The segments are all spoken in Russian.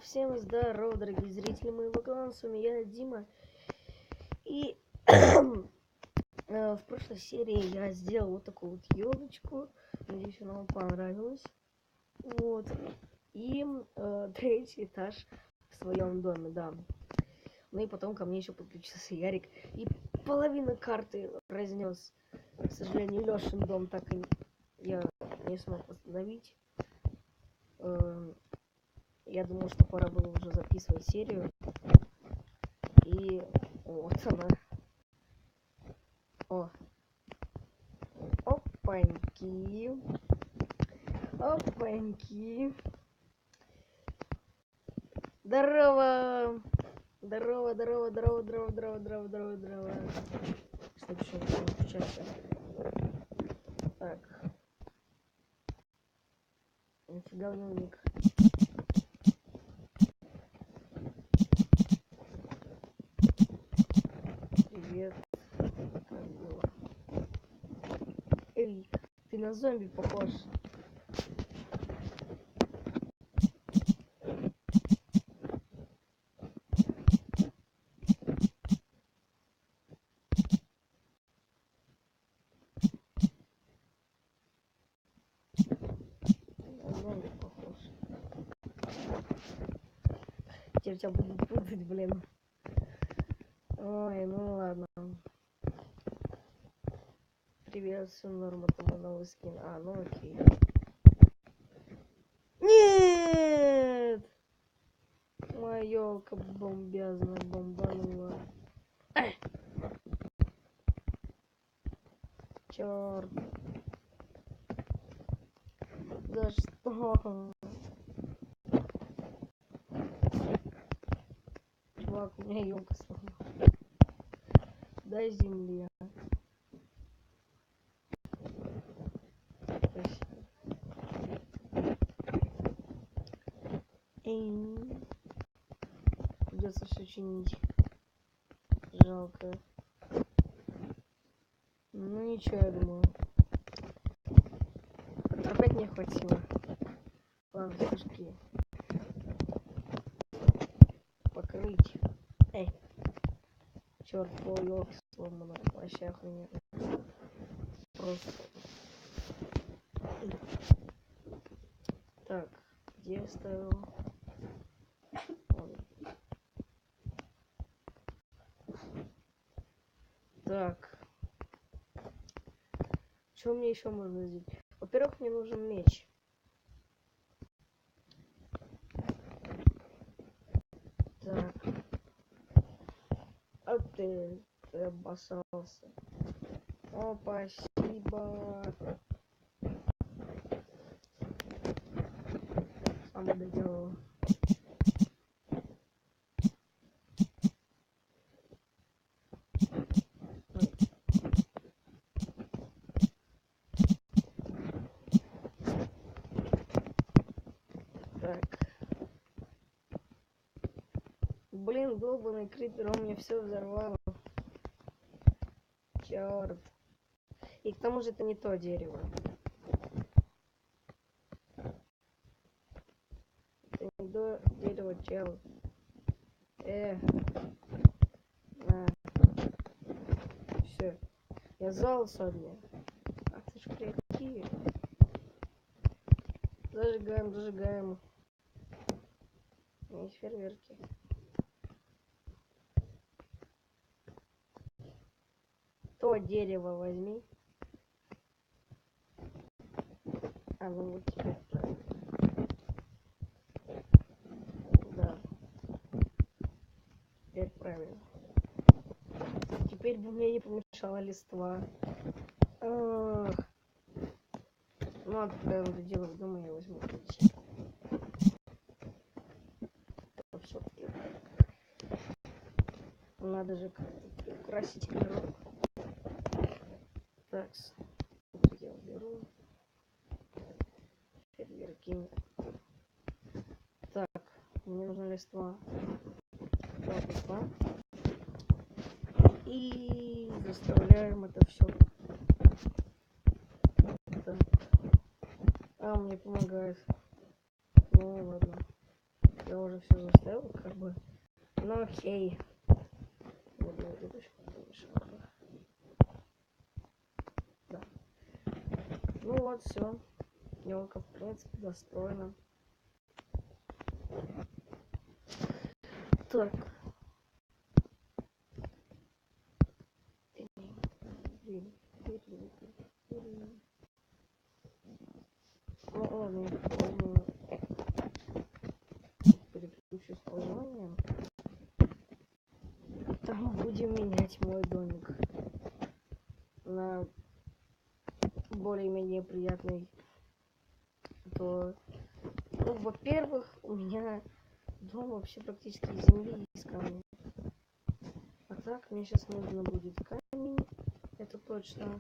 Всем здорово, дорогие зрители моего канала, с вами я, Дима. И в прошлой серии я сделал вот такую вот елочку. Надеюсь, она вам понравилась. Вот. И третий этаж в своем доме, да. Ну и потом ко мне еще подключился Ярик. И половину карты разнес. К сожалению, Лешин дом так и я не смог восстановить. Я думал, что пора было уже записывать серию. И вот она. Опаньки. Опаньки. Здорово. Здорово. Что еще не включается? Так. Нифига не уник. Привет. Как было? Эй, ты на зомби похож. Теперь тебя будут путать, блин. Ой, ну ладно. Привет, все норма, там новый скин. Ну окей. Нет! Моя елка бомбязно бомбанула. Черт. За что? Чувак, у меня елка сломалась. Дай земли. Придется все чинить. Жалко. Ну ничего, я думаю. Опять не хватило. Ладно, фишки. Покрыть. Эй. Черт, елки сломано. Вообще охрененно. Просто. Так, где я ставил? Так. Что мне еще можно сделать? Во-первых, мне нужен меч. Так. А ты обоссался. О, спасибо. Сам доделал. Так. Блин, долбаный крипер, он мне все взорвал. Черт. И к тому же это не то дерево. Это не то дерево, чел. На. Все. Я зал сегодня. Ах ты ж креатив. Зажигаем. Есть фейерверки. То дерево возьми. Ну вот теперь правильно. Да. Теперь правильно. Теперь бы мне не помешала листва. Ну, а когда я буду делать дома, я возьму ключи. Надо же как-то украсить коробку. Так, тут я уберу. Фейерверки. Так, мне нужна листва. Вот листва. И заставляем это все. Мне помогает. Ну ладно. Я уже уже все заставил, как бы. Ну окей. Да. Ну вот, все. Елка, в принципе, достроена. Так. Ладно, переключусь с названием. Там будем менять мой домик на более-менее приятный. То, ну, во-первых, у меня дом вообще практически из земли, из камня. А так, мне сейчас нужно будет камень, это точно.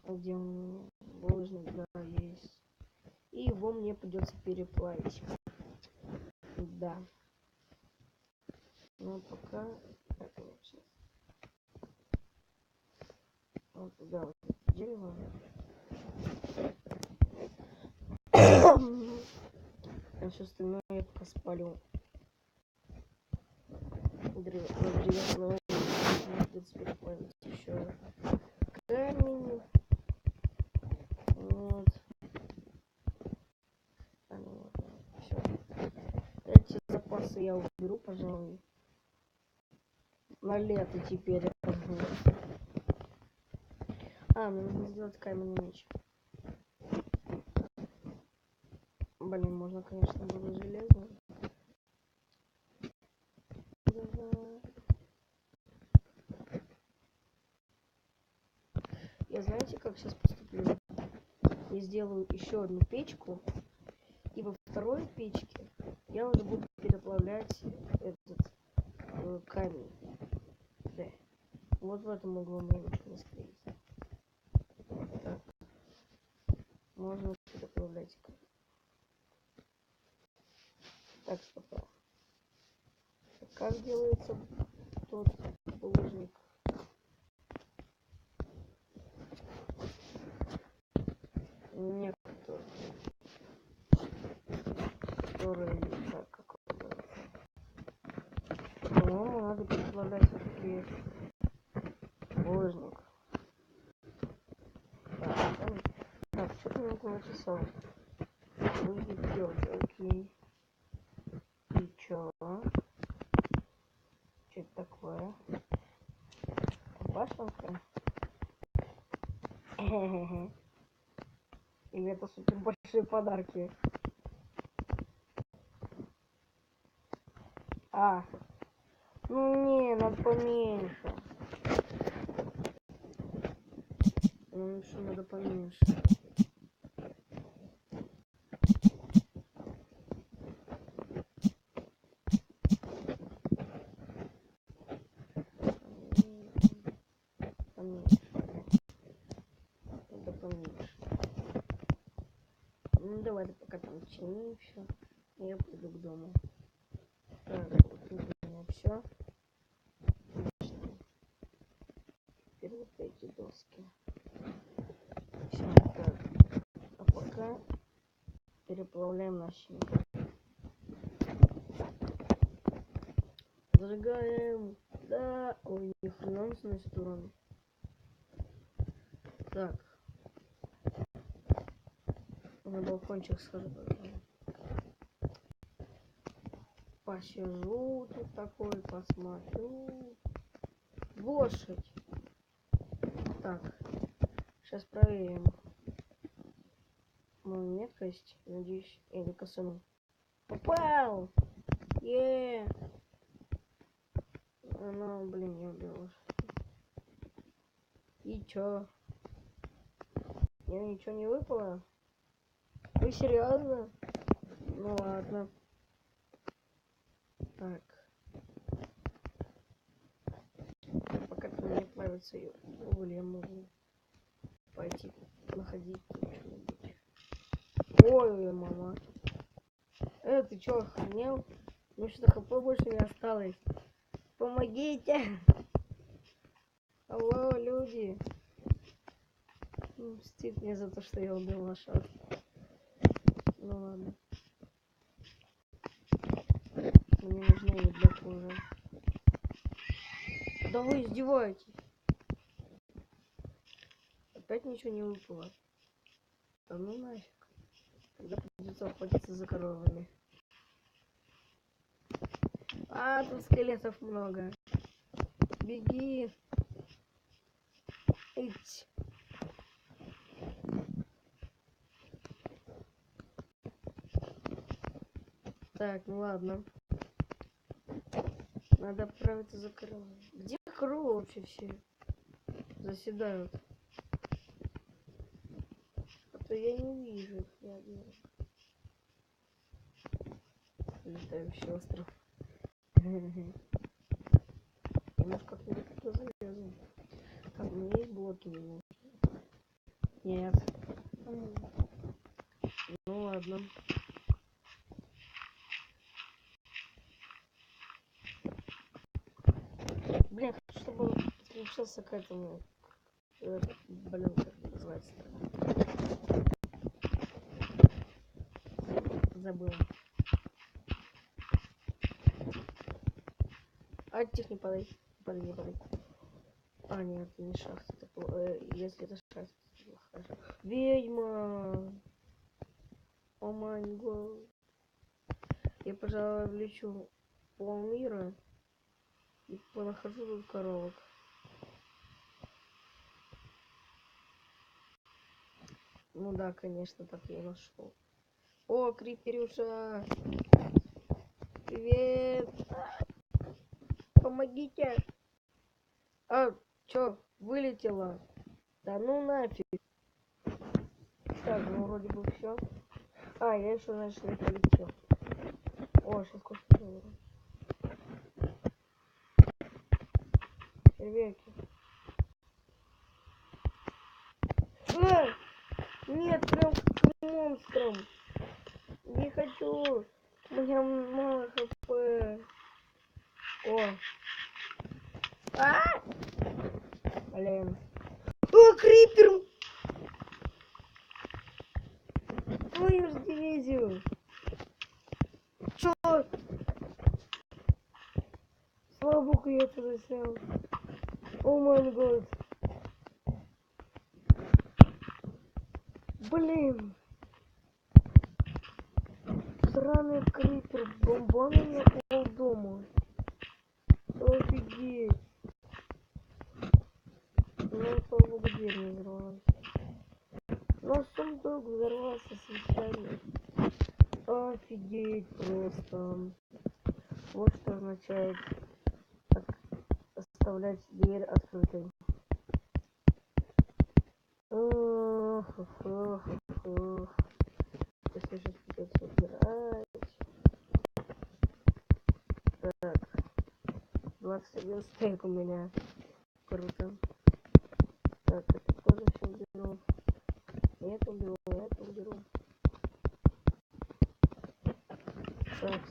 Где у меня булыжник, да, есть. И его мне придется переплавить. Да. Но пока... Так, конечно. Вот туда вот дерево. А все остальное я пока спалю. Древесную придется переплавить еще камень. Вот. Все. Эти запасы я уберу, пожалуй. На лето теперь. А, мне нужно сделать каменный меч. Блин, можно, конечно, было железно. Я знаете, как сейчас поступлю? Я сделаю еще одну печку. И во второй печке я уже буду переплавлять этот камень. Да. Вот в этом углу мне ничего не скрыть. Так. Можно переплавлять камень. Так, стоп. Как делается тот булыжник? Некоторые. Которые так, как по-моему, надо переплавлять все-таки булыжник. Так, что-то мне около часов. Будет делать, окей. И чё? Что это такое? Башенка? Или это супер большие подарки? А, ну не, надо поменьше. Ну еще надо поменьше. Надо поменьше. Ну давай ты пока там чини все. Я пойду к дому. Так, тут у меня все. Теперь вот эти доски. Все, так. А пока переплавляем начинку. Зажигаем. Да, ой, ни хрена не с одной стороны. Так. На балкончик схожу. Посижу тут такой, посмотрю. Лошадь. Так. Сейчас проверим. Мою меткость. Надеюсь, я не косану. Попал! Еее! Ну, блин, я убил лошадь. И чё? Мне ничего не выпало? Вы серьезно? Ну ладно. Так. Пока там не плавится уголь, я могу пойти находить что-нибудь. Ой, мама. Ты чё, охренел? Ну что, хп больше не осталось. Помогите! Алло, люди! Мстит мне за то, что я убил лошадь. Ну ладно. Да вы издеваетесь. Опять ничего не выпало. Да ну нафиг. Тогда придется охотиться за коровами. А, тут скелетов много. Беги. Ить. Так, ну ладно. Надо отправиться за коровой. Где коровы вообще все заседают? А то я не вижу их ни одного. Летающий остров. Может как-нибудь туда залезу. Так, у меня есть блоки не нужны. Нет. Ну ладно. Блин, чтобы подключился к этому. Блин, как называется? Забыл. А тихо, не падай. Не падай. А, нет, это не шахта. Если это шахта, то хорошо. Ведьма! О май гад. Я, пожалуй, влечу полмира и понахожу тут коровок. Ну да, конечно, так я и нашел. О, Криперюша! Привет! Помогите! А, чё, вылетела? Да ну нафиг. Так, ну вроде бы все. А, я еще, значит, не полетел. О, сейчас кофе заберу. Серверки. Нет, прям к монстрам. Не хочу. У меня мало хп. О. А! Блин. О, крипер! Твою ж дивизию. Чё? Слава богу, я это засел. О май гад. Блин. Сраный крипер бомбанул меня пол дома. Офигеть. Ну, слава богу, дверь не взорвалась. Но сундук взорвался случайно. Офигеть просто. Вот что означает оставлять дверь открытой. Сейчас придется убирать. Так. 21 стейк у меня. Круто. Так, это тоже все уберу. Это уберу, это уберу. Так.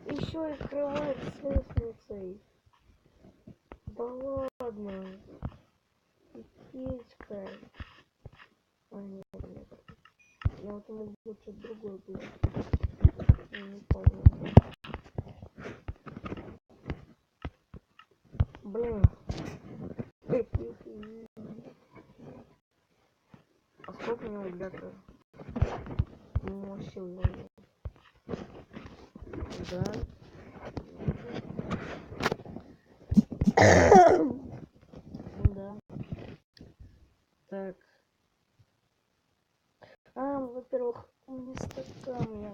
Еще и кровать с лестницей. Да ладно. И печка. А, нет. Я вот могу что-то другое было. Я не помню. Блин. А сколько у него угля-то? Ну, вообще его нет. Да. Да. Так. А, во-первых, вместо камня